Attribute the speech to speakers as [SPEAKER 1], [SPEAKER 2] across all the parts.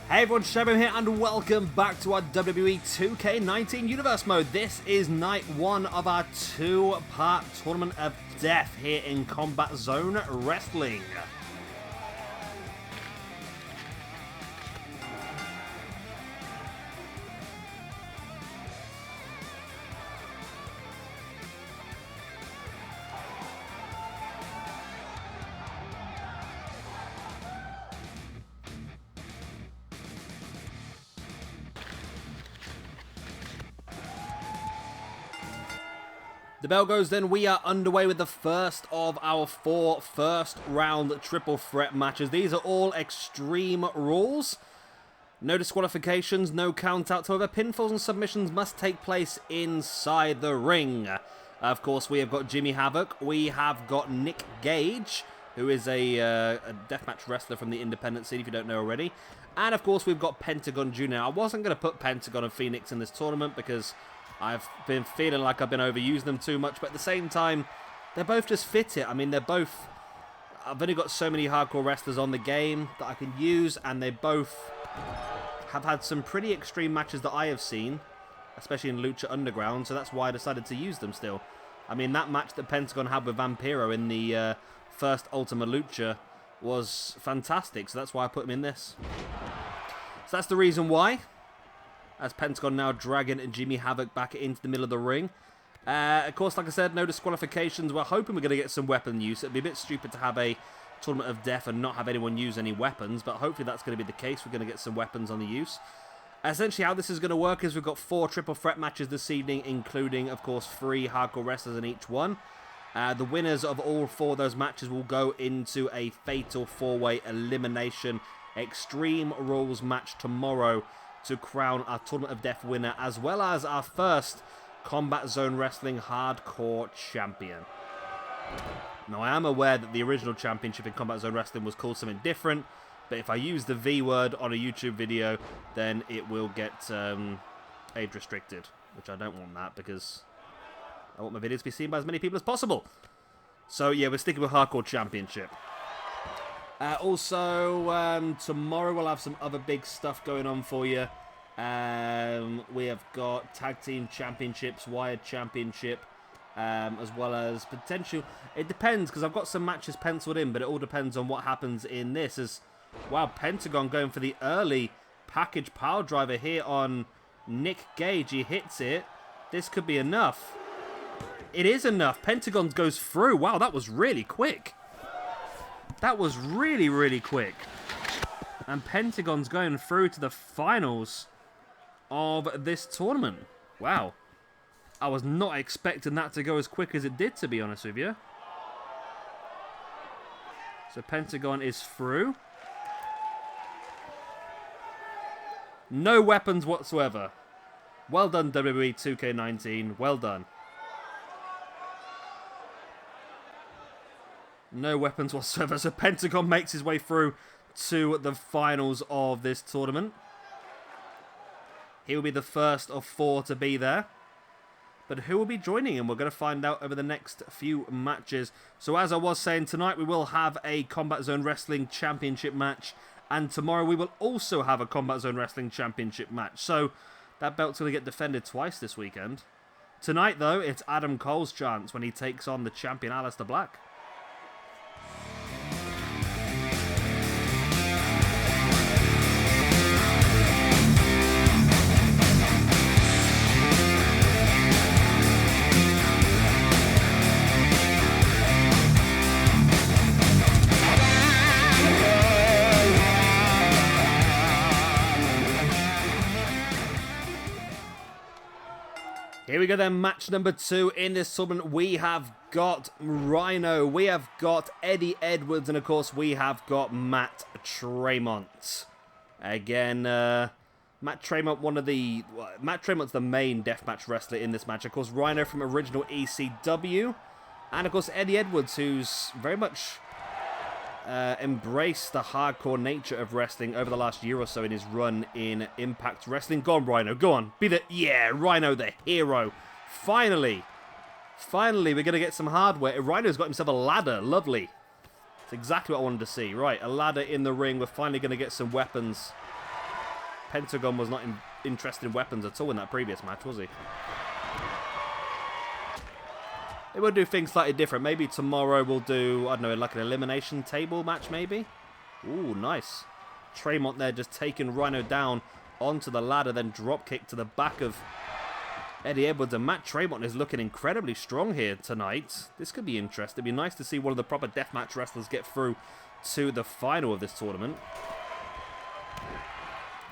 [SPEAKER 1] Hey everyone, Sabu here and welcome back to our WWE 2K19 Universe Mode. This is night one of our two-part Tournament of Death here in Combat Zone Wrestling. The bell goes, then we are underway with the first of our four first round triple threat matches. These are all extreme rules. No disqualifications, no count outs. However, pinfalls and submissions must take place inside the ring. Of course, we have got Jimmy Havoc. We have got Nick Gage, who is a deathmatch wrestler from the independent scene, if you don't know already. And of course, we've got Pentagon Jr. I wasn't going to put Pentagon and Fenix in this tournament because I've been feeling like I've been overusing them too much, but at the same time, they're both just fit it. I mean, they're both... I've only got so many hardcore wrestlers on the game that I can use, and they both have had some pretty extreme matches that I have seen, especially in Lucha Underground, so that's why I decided to use them still. I mean, that match that Pentagon had with Vampiro in the first Ultima Lucha was fantastic, so that's why I put him in this. So that's the reason why. As Pentagon now dragging Jimmy Havoc back into the middle of the ring. Of course, like I said, no disqualifications. We're hoping we're going to get some weapon use. It'd be a bit stupid to have a Tournament of Death and not have anyone use any weapons, but hopefully that's going to be the case. We're going to get some weapons on the use. Essentially, how this is going to work is we've got 4 triple threat matches this evening, including, of course, 3 hardcore wrestlers in each one. The winners of all 4 of those matches will go into a fatal 4-way elimination Extreme Rules match tomorrow to crown our Tournament of Death winner, as well as our first Combat Zone Wrestling Hardcore Champion. Now, I am aware that the original championship in Combat Zone Wrestling was called something different, but if I use the V word on a YouTube video, then it will get age restricted, which I don't want that because I want my videos to be seen by as many people as possible. So, yeah, we're sticking with Hardcore Championship. Also, tomorrow we'll have some other big stuff going on for you. We have got Tag Team Championships, Wired Championship, as well as potential... It depends, because I've got some matches penciled in, but it all depends on what happens in this. As wow, Pentagon going for the early package power driver here on Nick Gage. He hits it. This could be enough. It is enough. Pentagon goes through. Wow, that was really quick. That was really, really quick. And Pentagon's going through to the finals of this tournament. Wow. I was not expecting that to go as quick as it did, to be honest with you. So Pentagon is through. No weapons whatsoever. Well done, WWE 2K19. Well done. No weapons whatsoever. So Pentagon makes his way through to the finals of this tournament. He will be the first of 4 to be there. But who will be joining him? We're going to find out over the next few matches. So as I was saying, tonight we will have a Combat Zone Wrestling Championship match. And tomorrow we will also have a Combat Zone Wrestling Championship match. So that belt's going to get defended twice this weekend. Tonight, though, it's Adam Cole's chance when he takes on the champion Aleistar Black. Here we go then, match number 2 in this tournament. We have got Rhyno, we have got Eddie Edwards, and of course we have got Matt Tremont. Again, Matt Tremont's the main deathmatch wrestler in this match. Of course, Rhyno from original ECW, and of course Eddie Edwards, who's very much embraced the hardcore nature of wrestling over the last year or so in his run in Impact Wrestling. Go on, Rhyno, go on. Be the... Yeah, Rhyno the hero. Finally. Finally, we're going to get some hardware. Rhyno's got himself a ladder. Lovely. That's exactly what I wanted to see. Right, a ladder in the ring. We're finally going to get some weapons Pentagon was not interested in weapons at all in that previous match, was he? They will do things slightly different. Maybe tomorrow we'll do, I don't know, like an elimination table match maybe? Ooh, nice. Tremont there just taking Rhyno down onto the ladder, then drop kick to the back of Eddie Edwards. And Matt Tremont is looking incredibly strong here tonight. This could be interesting. It'd be nice to see one of the proper deathmatch wrestlers get through to the final of this tournament.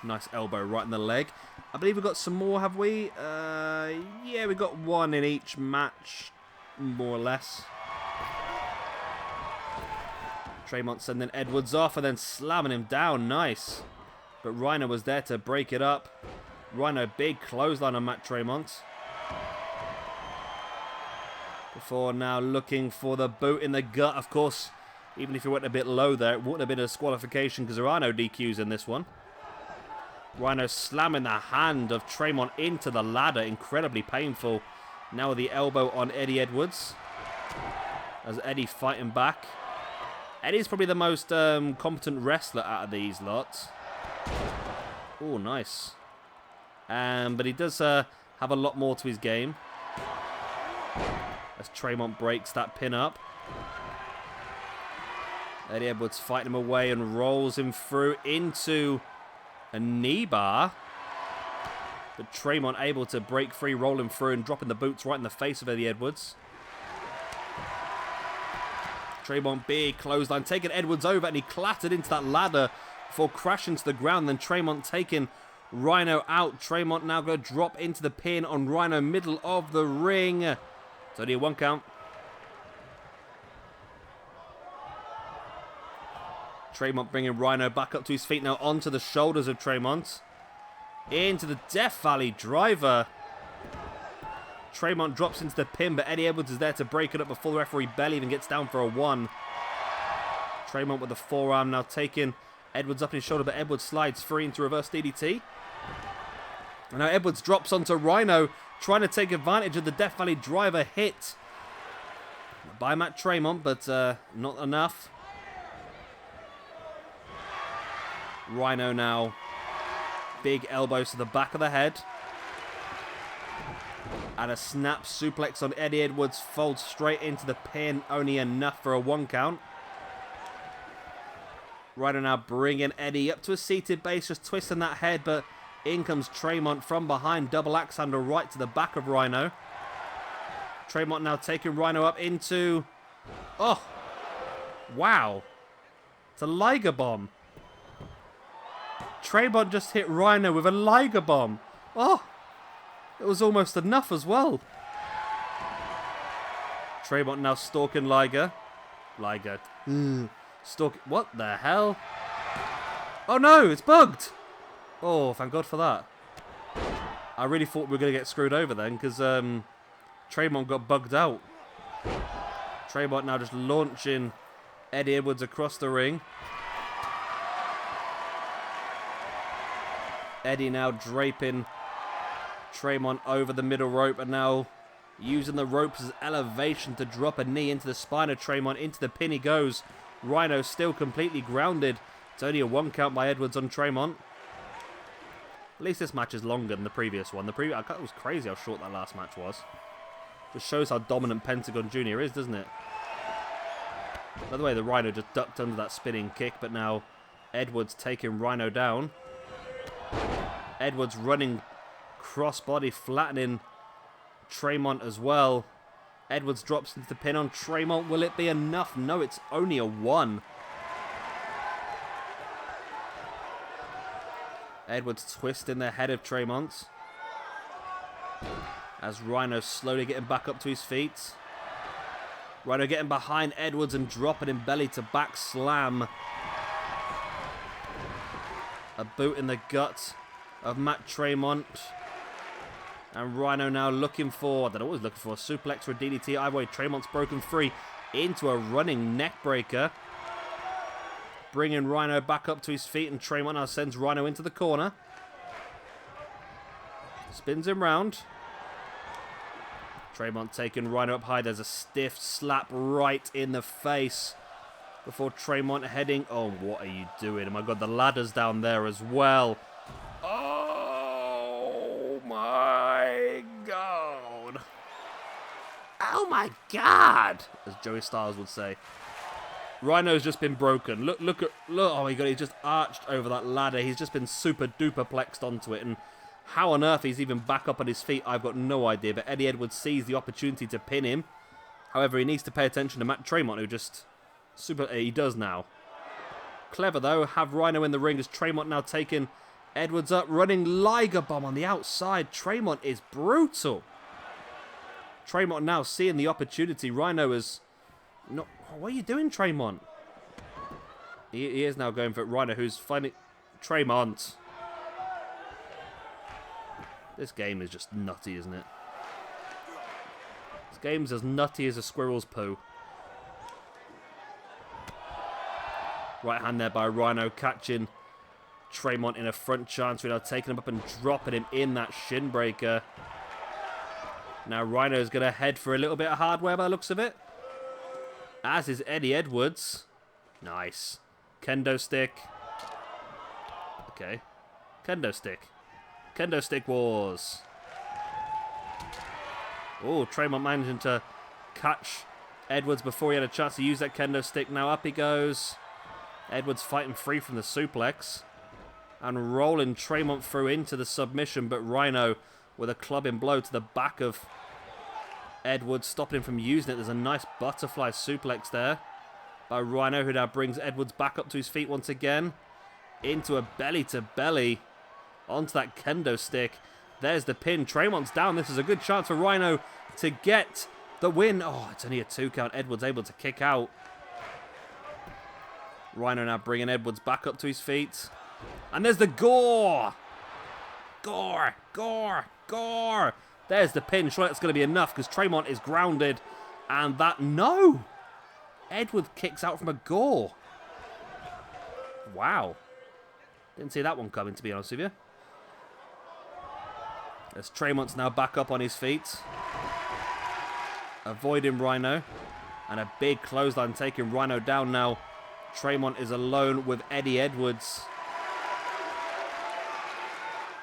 [SPEAKER 1] Nice elbow right in the leg. I believe we've got some more, have we? Yeah, we've got one in each match, more or less. Tremont sending Edwards off and then slamming him down. Nice. But Rhyno was there to break it up. Rhyno, big clothesline on Matt Tremont. Before now looking for the boot in the gut. Of course, even if he went a bit low there, it wouldn't have been a disqualification because there are no DQs in this one. Rhyno slamming the hand of Tremont into the ladder. Incredibly painful. Now with the elbow on Eddie Edwards. As Eddie fighting back. Eddie's probably the most competent wrestler out of these lots. Oh, nice. But he does have a lot more to his game. As Tremont breaks that pin up. Eddie Edwards fighting him away and rolls him through into a knee bar. But Tremont able to break free, roll him through and dropping the boots right in the face of Eddie Edwards. Tremont, big clothesline, taking Edwards over, and he clattered into that ladder before crashing to the ground. Then Tremont taking Rhyno out. Tremont now going to drop into the pin on Rhyno, middle of the ring. It's only a 1 count. Tremont bringing Rhyno back up to his feet now onto the shoulders of Tremont. Into the Death Valley driver. Tremont drops into the pin, but Eddie Edwards is there to break it up before the referee Bell even gets down for a 1. Tremont with the forearm now taking Edwards up in his shoulder, but Edwards slides free into reverse DDT. And now Edwards drops onto Rhyno, trying to take advantage of the Death Valley driver hit by Matt Tremont, but not enough. Rhyno now, big elbows to the back of the head. And a snap suplex on Eddie Edwards, folds straight into the pin, only enough for a 1 count. Rhyno now bringing Eddie up to a seated base, just twisting that head, but in comes Tremont from behind, double axe handle right to the back of Rhyno. Tremont now taking Rhyno up into... Oh! Wow! It's a Liger bomb. Tremont just hit Rhyno with a Liger bomb. Oh! It was almost enough as well. Tremont now stalking Liger. Stalking... What the hell? Oh no, it's bugged. Oh, thank God for that. I really thought we were going to get screwed over then because Tremont got bugged out. Tremont now just launching Eddie Edwards across the ring. Eddie now draping Tremont over the middle rope and now using the ropes as elevation to drop a knee into the spine of Tremont. Into the pin he goes. Rhyno still completely grounded. It's only a 1 count by Edwards on Tremont. At least this match is longer than the previous one. It was crazy how short that last match was. Just shows how dominant Pentagon Jr. is, doesn't it? By the way, the Rhyno just ducked under that spinning kick, but now Edwards taking Rhyno down. Edwards running crossbody, flattening Tremont as well. Edwards drops into the pin on Tremont. Will it be enough? No, it's only a 1. Edwards twisting the head of Tremont. As Rhyno slowly getting back up to his feet. Rhyno getting behind Edwards and dropping him belly to back slam. A boot in the gut of Matt Tremont. And Rhyno now looking for, I don't know what he's looking for, a suplex or a DDT. Either way, Tremont's broken free into a running neck breaker. Bringing Rhyno back up to his feet, and Tremont now sends Rhyno into the corner. Spins him round. Tremont taking Rhyno up high. There's a stiff slap right in the face before Tremont heading. Oh, what are you doing? Oh my God, the ladder's down there as well. Oh my God, as Joey Styles would say. Rhyno's just been broken. Look. Oh my God, he's just arched over that ladder. He's just been super duper plexed onto it. And how on earth he's even back up on his feet, I've got no idea. But Eddie Edwards sees the opportunity to pin him. However, he needs to pay attention to Matt Tremont, who just he does now. Clever though, have Rhyno in the ring as Tremont now taking Edwards up, running Liger Bomb on the outside. Tremont is brutal. Tremont now seeing the opportunity. Rhyno is not. Oh, what are you doing, Tremont? He is now going for it. Rhyno, who's finding Tremont. This game is just nutty, isn't it? This game's as nutty as a squirrel's poo. Right hand there by Rhyno, catching Tremont in a front chance. We're now taking him up and dropping him in that shin breaker. Now Rhyno's going to head for a little bit of hardware by the looks of it. As is Eddie Edwards. Nice. Kendo stick. Okay. Kendo stick. Kendo stick wars. Oh, Tremont managing to catch Edwards before he had a chance to use that kendo stick. Now up he goes. Edwards fighting free from the suplex. And rolling Tremont through into the submission. But Rhyno with a clubbing blow to the back of Edwards, stopping him from using it. There's a nice butterfly suplex there by Rhyno, who now brings Edwards back up to his feet once again. Into a belly-to-belly. Onto that kendo stick. There's the pin. Tremont's down. This is a good chance for Rhyno to get the win. Oh, it's only a 2 count. Edwards able to kick out. Rhyno now bringing Edwards back up to his feet. And there's the gore. Gore. There's the pin. Sure, that's going to be enough because Tremont is grounded. And that, no. Edwards kicks out from a gore. Wow. Didn't see that one coming, to be honest with you. As Tremont's now back up on his feet. Avoiding Rhyno. And a big clothesline taking Rhyno down now. Tremont is alone with Eddie Edwards.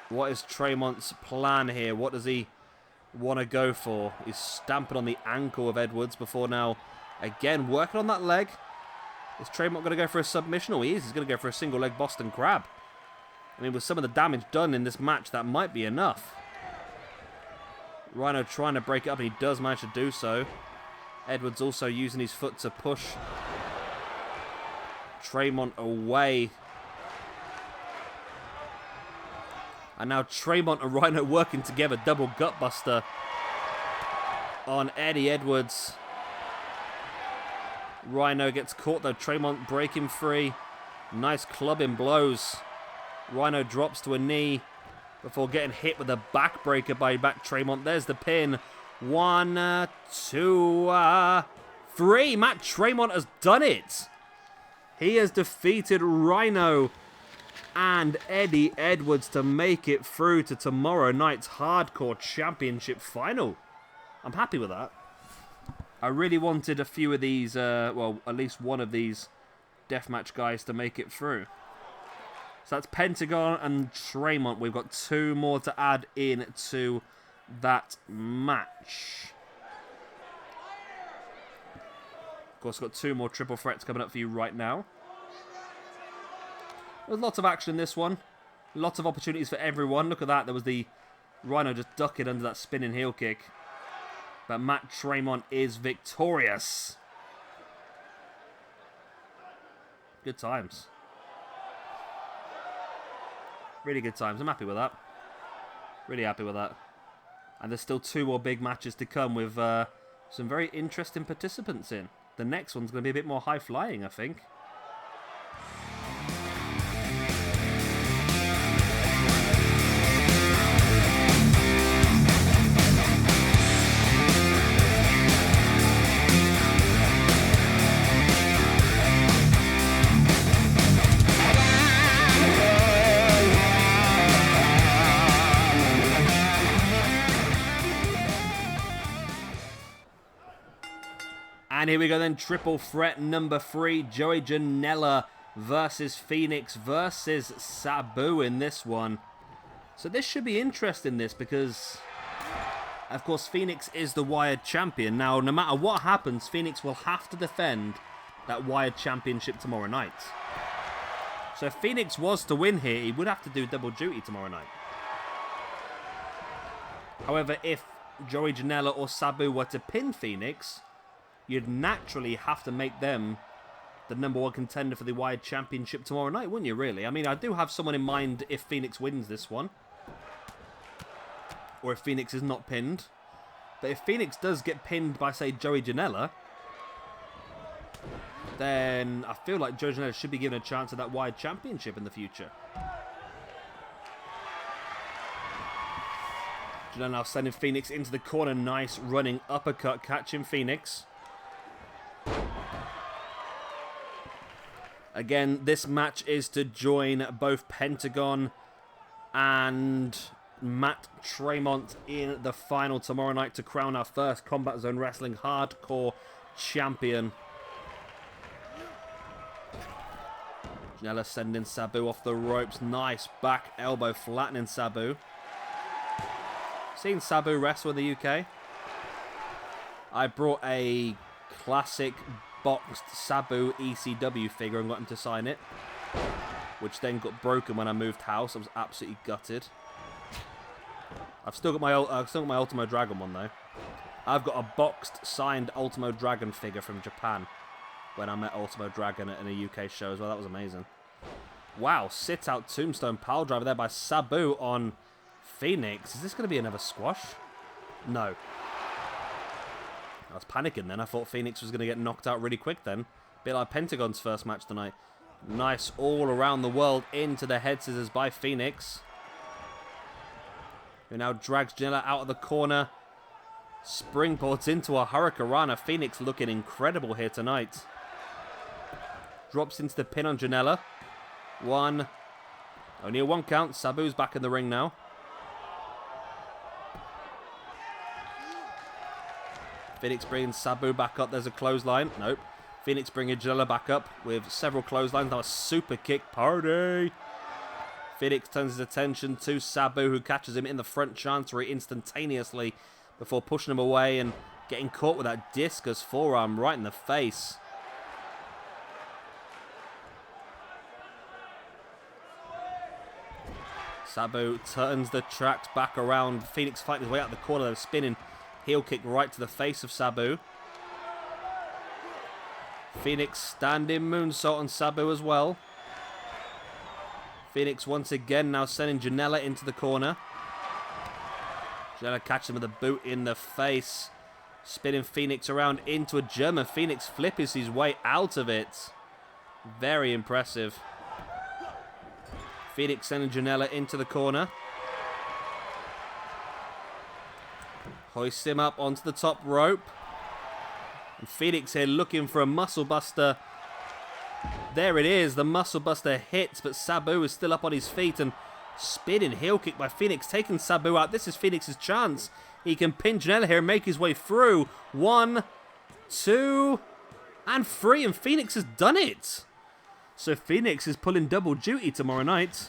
[SPEAKER 1] What is Tremont's plan here? What does he want to go for? He's stamping on the ankle of Edwards before now, again, working on that leg. Is Tremont going to go for a submission? Oh, he is. He's going to go for a single leg Boston Crab. I mean, with some of the damage done in this match, that might be enough. Rhyno trying to break it up, and he does manage to do so. Edwards also using his foot to push Tremont away. And now Tremont and Rhyno working together. Double gutbuster on Eddie Edwards. Rhyno gets caught though. Tremont breaking free. Nice clubbing blows. Rhyno drops to a knee before getting hit with a backbreaker by Matt Tremont. There's the pin. 1, 2, 3. Matt Tremont has done it. He has defeated Rhyno and Eddie Edwards to make it through to tomorrow night's Hardcore Championship final. I'm happy with that. I really wanted a few of these, well, at least one of these deathmatch guys to make it through. So that's Pentagon and Tremont. We've got 2 more to add in to that match. Of course, we've got 2 more triple threats coming up for you right now. There's lots of action in this one. Lots of opportunities for everyone. Look at that. There was the Rhyno just ducking under that spinning heel kick. But Matt Tremont is victorious. Good times. Really good times. I'm happy with that. Really happy with that. And there's still 2 more big matches to come with some very interesting participants in. The next one's going to be a bit more high-flying, I think. And here we go then, triple threat number 3, Joey Janela versus Fenix versus Sabu in this one. So this should be interesting, this, because Of course, Fenix is the Wired Champion. Now, no matter what happens, Fenix will have to defend that Wired Championship tomorrow night. So if Fenix was to win here, he would have to do double duty tomorrow night. However, if Joey Janela or Sabu were to pin Fenix, you'd naturally have to make them the #1 contender for the Wired Championship tomorrow night, wouldn't you, really? I mean, I do have someone in mind if Fenix wins this one. Or if Fenix is not pinned. But if Fenix does get pinned by, say, Joey Janela, then I feel like Joey Janela should be given a chance at that Wired Championship in the future. Janela now sending Fenix into the corner. Nice running uppercut, catching Fenix. Again, this match is to join both Pentagon and Matt Tremont in the final tomorrow night to crown our first Combat Zone Wrestling Hardcore Champion. Janela sending Sabu off the ropes. Nice back elbow flattening Sabu. Seen Sabu wrestle in the UK. I brought a classic boxed Sabu ECW figure and got him to sign it, which then got broken when I moved house. I was absolutely gutted. I've still got my Ultimo Dragon one though. I've got a boxed signed Ultimo Dragon figure from Japan when I met Ultimo Dragon at a UK show as well. That was amazing. Wow, sit out tombstone pile driver there by Sabu on Fenix. Is this going to be another squash? No. I was panicking then. I thought Fenix was going to get knocked out really quick then. A bit like Pentagon's first match tonight. Nice all around the world into the head scissors by Fenix. Who now drags Janela out of the corner. Springboards into a Hurricanrana. Fenix looking incredible here tonight. Drops into the pin on Janela. One. Only a 1 count. Sabu's back in the ring now. Fenix bringing Sabu back up. There's a clothesline. Nope. Fenix bringing Janela back up with several clotheslines. Now a super kick party. Fenix turns his attention to Sabu, who catches him in the front chancery instantaneously before pushing him away and getting caught with that discus forearm right in the face. Sabu turns the tracks back around. Fenix fighting his way out the corner, spinning heel kick right to the face of Sabu. Fenix standing moonsault on Sabu as well. Fenix once again now sending Janela into the corner. Janela catches him with a boot in the face. Spinning Fenix around into a German Phoenix flip is his way out of it. Very impressive. Fenix sending Janela into the corner. Hoists him up onto the top rope. And Fenix here looking for a muscle buster. There it is. The muscle buster hits, but Sabu is still up on his feet and spinning heel kick by Fenix, taking Sabu out. This is Fenix's chance. He can pin Janela here and make his way through. 1, 2, and 3, and Fenix has done it. So Fenix is pulling double duty tomorrow night.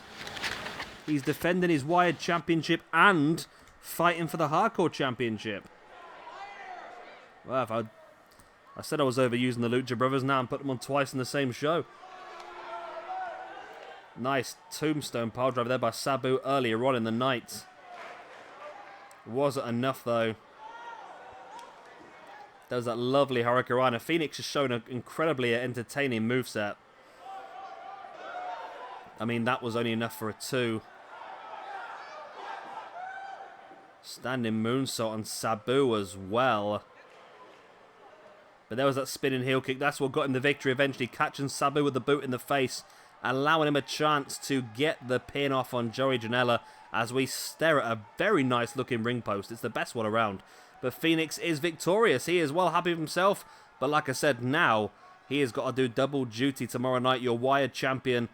[SPEAKER 1] He's defending his Wired Championship and fighting for the Hardcore Championship. Well, if I said I was overusing the Lucha Brothers, now I'm putting them on twice in the same show. Nice tombstone pile driver there by Sabu earlier on in the night. Wasn't enough though. There was that lovely Hurricanrana. Fenix has shown an incredibly entertaining moveset. I mean, that was only enough for a 2. Standing moonsault on Sabu as well. But there was that spinning heel kick. That's what got him the victory eventually. Catching Sabu with the boot in the face. Allowing him a chance to get the pin off on Joey Janela as we stare at a very nice looking ring post. It's the best one around. But Fenix is victorious. He is well happy with himself. But like I said, now he has got to do double duty tomorrow night. Your Wired Champion,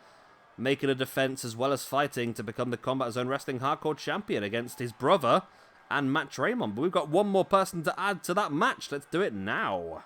[SPEAKER 1] making a defense as well as fighting to become the Combat Zone Wrestling Hardcore Champion against his brother and Matt Tremont. But we've got one more person to add to that match. Let's do it now.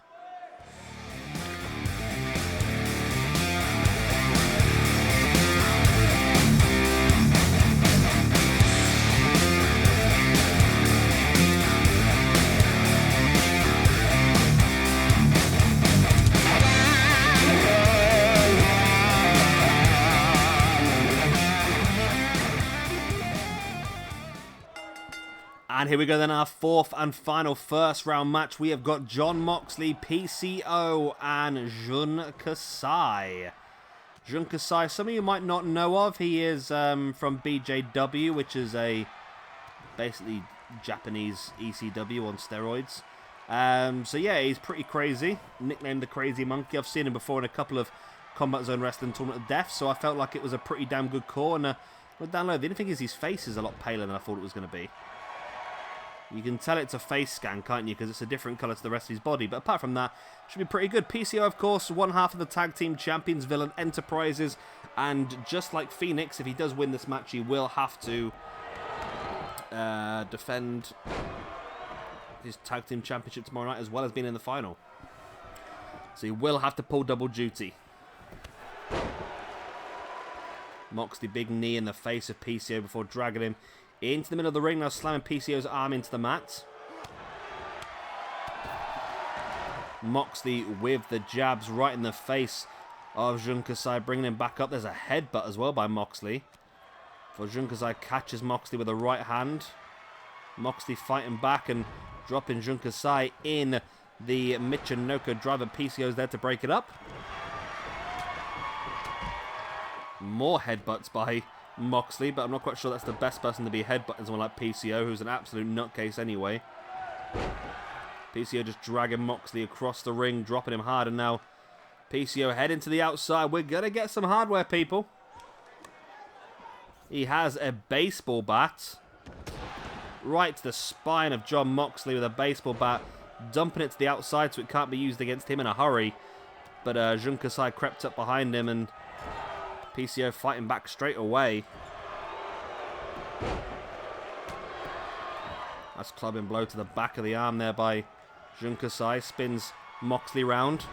[SPEAKER 1] And here we go then, our fourth and final first round match. We have got Jon Moxley, PCO, and Jun Kasai. Jun Kasai, some of you might not know of. He is from BJW, which is a basically Japanese ECW on steroids. So yeah, he's pretty crazy. Nicknamed the Crazy Monkey. I've seen him before in a couple of Combat Zone Wrestling Tournament of Death, so I felt like it was a pretty damn good call. And well, down low, the only thing is his face is a lot paler than I thought it was going to be. You can tell it's a face scan, can't you? Because it's a different colour to the rest of his body. But apart from that, should be pretty good. PCO, of course, one half of the Tag Team Champions, Villain Enterprises. And just like Fenix, if he does win this match, he will have to defend his Tag Team Championship tomorrow night, as well as being in the final. So he will have to pull double duty. Moxley, big knee in the face of PCO before dragging him into the middle of the ring, now slamming PCO's arm into the mat. Moxley with the jabs right in the face of Jun Kasai, bringing him back up. There's a headbutt as well by Moxley. For Jun Kasai catches Moxley with a right hand. Moxley fighting back and dropping Jun Kasai in the Michinoku driver. PCO's there to break it up. More headbutts by Moxley, but I'm not quite sure that's the best person to be headbutting someone like PCO, who's an absolute nutcase anyway. PCO just dragging Moxley across the ring, dropping him hard, and now PCO heading to the outside. We're going to get some hardware, people. He has a baseball bat right to the spine of Jon Moxley with a baseball bat, dumping it to the outside so it can't be used against him in a hurry. But Jun Kasai crept up behind him, and PCO fighting back straight away. That's clubbing blow to the back of the arm there by Jun Kasai. Spins Moxley round.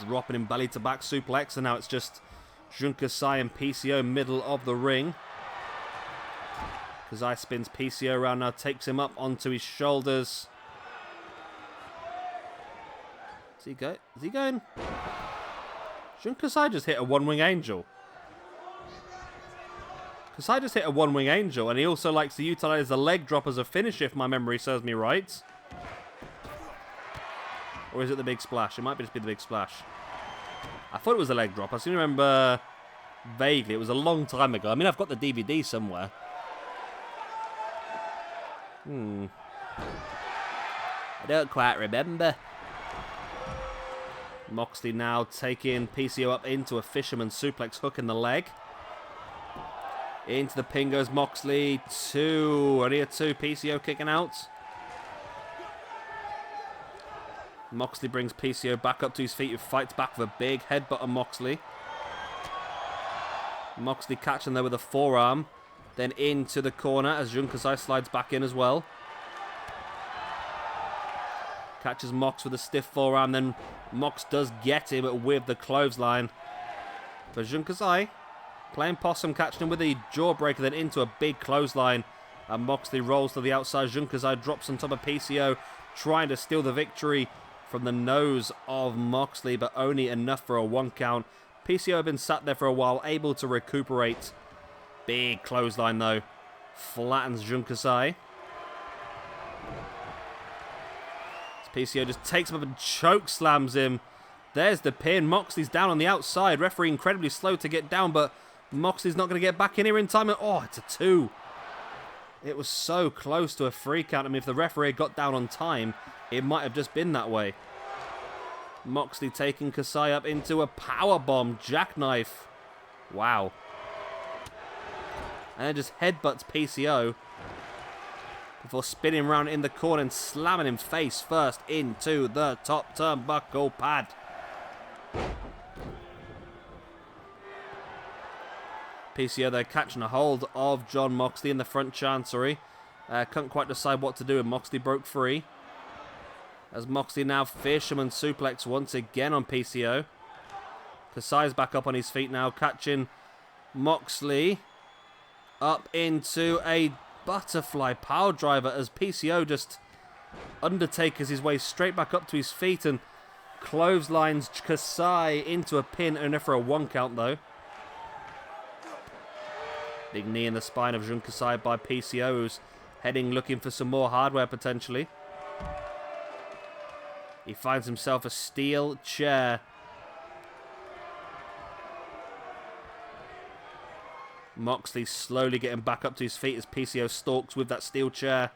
[SPEAKER 1] Dropping him belly to back suplex. And now it's just Jun Kasai and PCO middle of the ring. Kasai spins PCO around now. Takes him up onto his shoulders. Is he going? Jun Kasai just hit a one-wing angel. Kasai just hit a one-wing angel, and he also likes to utilize the leg drop as a finish, if my memory serves me right. Or is it the big splash? It might just be the big splash. I thought it was a leg drop. I seem to remember vaguely. It was a long time ago. I mean, I've got the DVD somewhere. I don't quite remember. Moxley now taking PCO up into a fisherman suplex hook in the leg. Into the pin goes Moxley. Only a two. PCO kicking out. Moxley brings PCO back up to his feet, who fights back with a big headbutt on Moxley. Moxley catching there with a forearm. Then into the corner as Jun Kasai slides back in as well. Catches Mox with a stiff forearm, then Mox does get him with the clothesline. For Jun Kasai, playing possum, catching him with a jawbreaker, then into a big clothesline. And Moxley rolls to the outside. Jun Kasai drops on top of PCO, trying to steal the victory from the nose of Moxley, but only enough for a 1 count. PCO had been sat there for a while, able to recuperate. Big clothesline though. Flattens Jun Kasai. PCO just takes him up and choke slams him. There's the pin. Moxley's down on the outside. Referee incredibly slow to get down, but Moxley's not going to get back in here in time. Oh, it's a 2. It was so close to a 3 count. I mean, if the referee got down on time, it might have just been that way. Moxley taking Kasai up into a powerbomb jackknife. Wow. And then just headbutts PCO before spinning around in the corner and slamming him face first into the top turnbuckle pad. PCO there catching a hold of Jon Moxley in the front chancery. Couldn't quite decide what to do, and Moxley broke free. As Moxley now fisherman suplex once again on PCO. Kasai's back up on his feet now, catching Moxley up into a butterfly power driver as PCO just undertakes his way straight back up to his feet and clotheslines Kasai into a pin, enough for a 1 count though. Big knee in the spine of Jun Kasai by PCO, who's Heading looking for some more hardware potentially. He finds himself a steel chair. Moxley slowly getting back up to his feet as PCO stalks with that steel chair.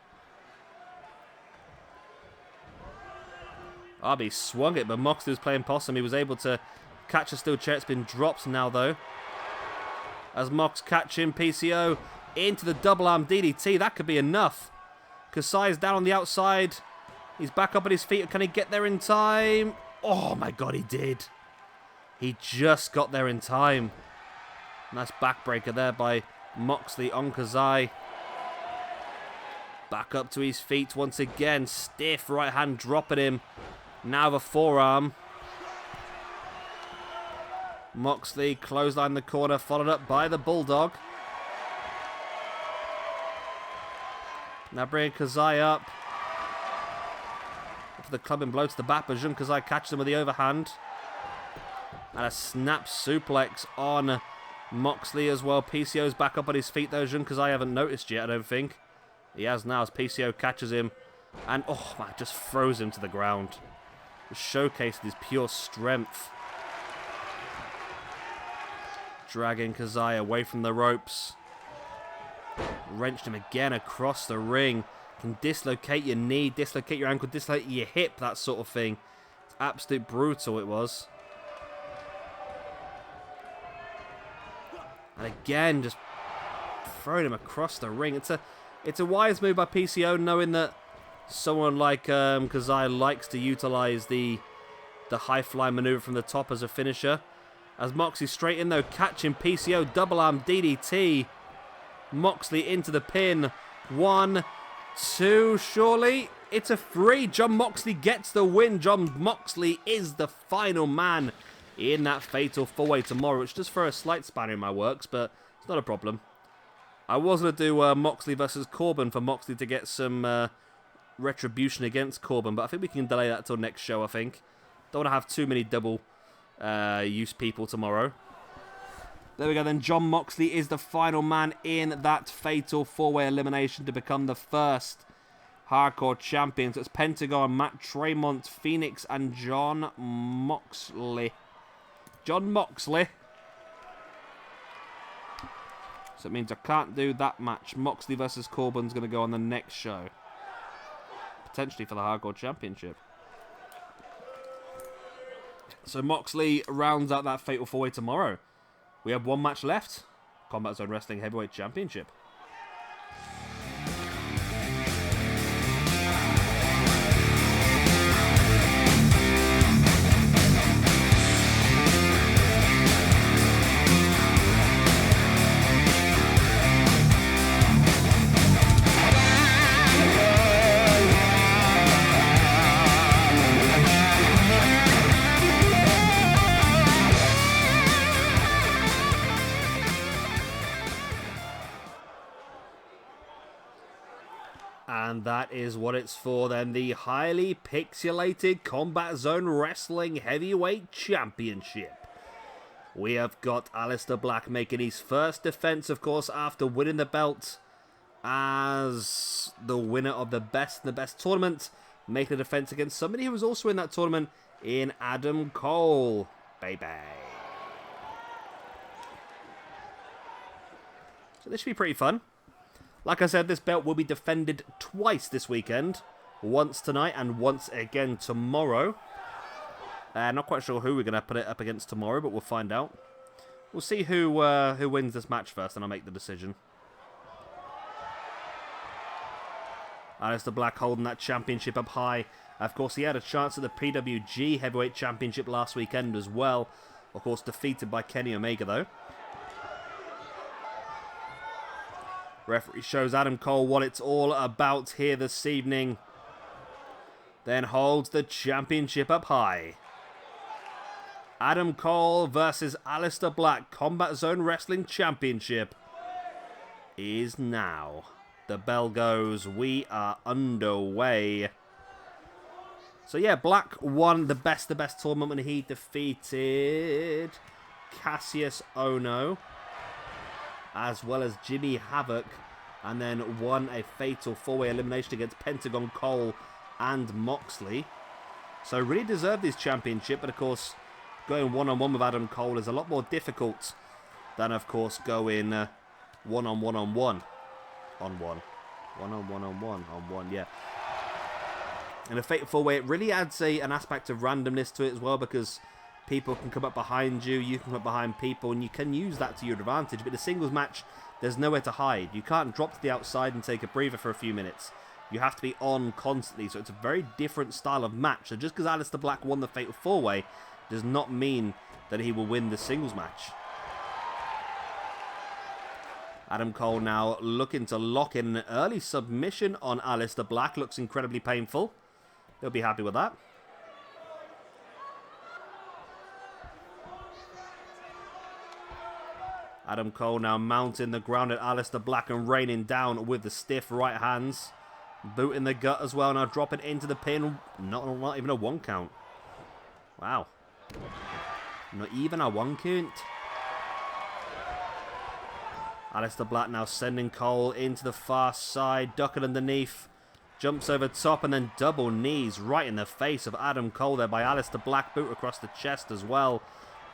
[SPEAKER 1] RB swung it, but Moxley was playing possum. He was able to catch a steel chair. It's been dropped now, though. As Mox catching PCO into the double arm DDT. That could be enough. Kasai is down on the outside. He's back up at his feet. Can he get there in time? Oh, my God, he did. He just got there in time. Nice backbreaker there by Moxley on Kasai. Back up to his feet once again. Stiff right hand drop at him. Now the forearm. Moxley clothesline the corner, followed up by the Bulldog. Now bringing Kasai up. For the clubbing blow to the back, but Jun Kasai catches him with the overhand. And a snap suplex on Moxley as well. PCO's back up on his feet though. Jun Kasai haven't noticed yet, I don't think. He has now as PCO catches him. And, oh man, just throws him to the ground. Showcased his pure strength. Dragging Kasai away from the ropes. Wrenched him again across the ring. Can dislocate your knee, dislocate your ankle, dislocate your hip, that sort of thing. It's absolute brutal it was. And again, just throwing him across the ring. It's a wise move by PCO, knowing that someone like Kasai likes to utilize the high fly maneuver from the top as a finisher. As Moxley straight in though, catching PCO, double arm DDT. Moxley into the pin. 1, 2, surely. It's a 3. Jon Moxley gets the win. Jon Moxley is the final man in that fatal 4-way tomorrow, which does throw a slight spanner in my works, but it's not a problem. I was going to do Moxley versus Corbin for Moxley to get some retribution against Corbin, but I think we can delay that till next show, I think. Don't want to have too many double use people tomorrow. There we go then. Jon Moxley is the final man in that fatal 4-way elimination to become the first hardcore champion. So it's Pentagon, Matt Tremont, Fenix, and Jon Moxley. Jon Moxley. So it means I can't do that match. Moxley versus Corbin's going to go on the next show. Potentially for the hardcore championship. So Moxley rounds out that fatal 4-way tomorrow. We have one match left. Combat Zone Wrestling Heavyweight Championship. And that is what it's for then. The highly pixelated Combat Zone Wrestling Heavyweight Championship. We have got Aleistar Black making his first defense, of course, after winning the belt as the winner of the Best tournament. Making a defense against somebody who was also in that tournament in Adam Cole. Baby. So this should be pretty fun. Like I said, this belt will be defended twice this weekend. Once tonight and once again tomorrow. Not quite sure who we're going to put it up against tomorrow, but we'll find out. We'll see who wins this match first, and I'll make the decision. Aleistar Black holding that championship up high. Of course, he had a chance at the PWG Heavyweight Championship last weekend as well. Of course, defeated by Kenny Omega, though. Referee shows Adam Cole what it's all about here this evening. Then holds the championship up high. Adam Cole versus Aleistar Black Combat Zone Wrestling Championship is now. The bell goes. We are underway. So yeah, Black won the best tournament when he defeated Cassius Ohno, as well as Jimmy Havoc and then won a fatal 4-way elimination against Pentagon, Cole, and Moxley. So really deserved this championship, but of course, going one-on-one with Adam Cole is a lot more difficult than, of course, going one-on-one-on-one. On-one. One-on-one-on-one. Yeah. In a fatal 4-way, it really adds an aspect of randomness to it as well, because people can come up behind you, you can come up behind people, and you can use that to your advantage. But in a singles match, there's nowhere to hide. You can't drop to the outside and take a breather for a few minutes. You have to be on constantly, so it's a very different style of match. So just because Aleistar Black won the fatal 4-way does not mean that he will win the singles match. Adam Cole now looking to lock in an early submission on Aleistar Black. Looks incredibly painful. He'll be happy with that. Adam Cole now mounting the ground at Aleistar Black and raining down with the stiff right hands. Boot in the gut as well, now dropping into the pin. Not even a 1 count. Wow. Not even a 1 count. Aleistar Black now sending Cole into the far side, ducking underneath. Jumps over top and then double knees right in the face of Adam Cole there by Aleistar Black. Boot across the chest as well.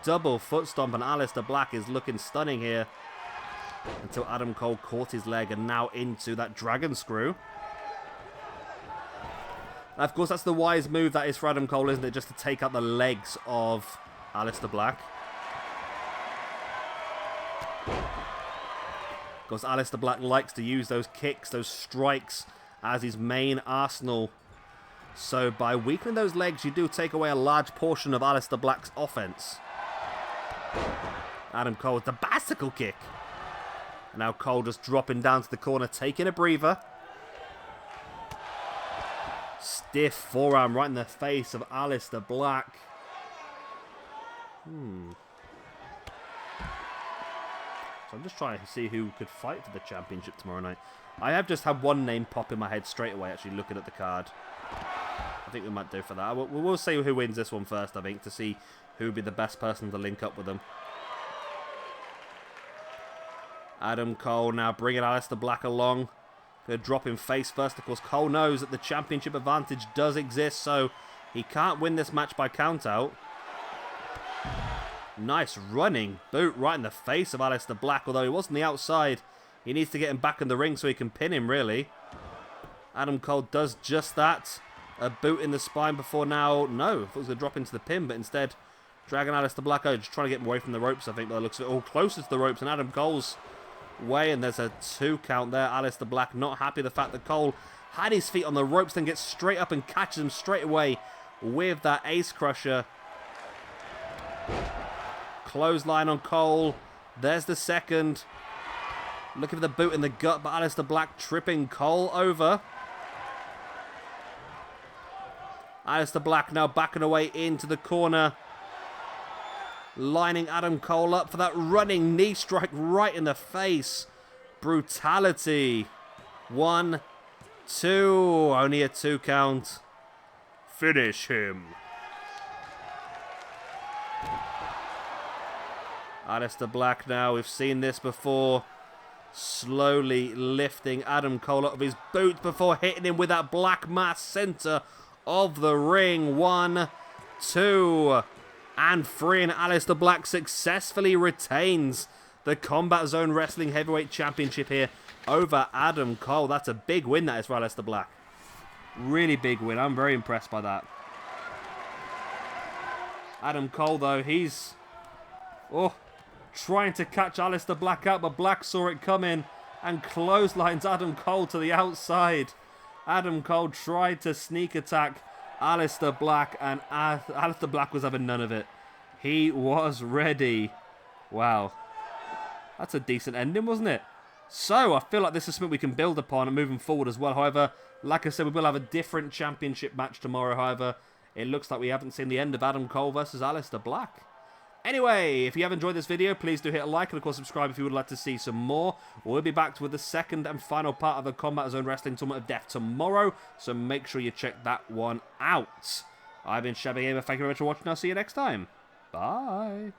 [SPEAKER 1] Double foot stomp, and Aleistar Black is looking stunning here. Until Adam Cole caught his leg and now into that dragon screw. And of course, that's the wise move that is for Adam Cole, isn't it? Just to take out the legs of Aleistar Black. Of course, Aleistar Black likes to use those kicks, those strikes, as his main arsenal. So by weakening those legs, you do take away a large portion of Aleistar Black's offense. Adam Cole with the bicycle kick. Now Cole just dropping down to the corner, taking a breather. Stiff forearm right in the face of Aleistar Black. So I'm just trying to see who could fight for the championship tomorrow night. I have just had one name pop in my head straight away, actually, looking at the card. I think we might do for that. We'll see who wins this one first, I think, to see who would be the best person to link up with them. Adam Cole now bringing Aleistar Black along. Going to drop him face first. Of course, Cole knows that the championship advantage does exist, so he can't win this match by countout. Nice running boot right in the face of Aleistar Black, although he was on the outside. He needs to get him back in the ring so he can pin him, really. Adam Cole does just that. A boot in the spine before now. No, I thought he was going to drop into the pin, but instead, dragging Aleistar Black out, just trying to get him away from the ropes, I think, by the looks of it. All closer to the ropes, and Adam Cole's way, and there's a 2 count there. Aleistar Black not happy with the fact that Cole had his feet on the ropes, then gets straight up and catches him straight away with that ace crusher. Clothesline on Cole. There's the second. Looking for the boot in the gut, but Aleistar Black tripping Cole over. Aleistar Black now backing away into the corner. Lining Adam Cole up for that running knee strike right in the face. Brutality. 1, 2. Only a 2 count. Finish him. Aleistar Black now, we've seen this before. Slowly lifting Adam Cole out of his boot before hitting him with that black mass center of the ring. 1, 2, and 3. And Aleistar Black successfully retains the Combat Zone Wrestling Heavyweight Championship here over Adam Cole. That's a big win, that is, for Aleistar Black. Really big win. I'm very impressed by that. Adam Cole, though, he's trying to catch Aleistar Black out, but Black saw it coming and clotheslines Adam Cole to the outside. Adam Cole tried to sneak attack Aleistar Black, and Aleistar Black was having none of it. He was ready. Wow. That's a decent ending, wasn't it? So, I feel like this is something we can build upon and moving forward as well. However, like I said, we will have a different championship match tomorrow. However, it looks like we haven't seen the end of Adam Cole versus Aleistar Black. Anyway, if you have enjoyed this video, please do hit a like and, of course, subscribe if you would like to see some more. We'll be back with the second and final part of the Combat Zone Wrestling Tournament of Death tomorrow, so make sure you check that one out. I've been Shabby Gamer. Thank you very much for watching. I'll see you next time. Bye.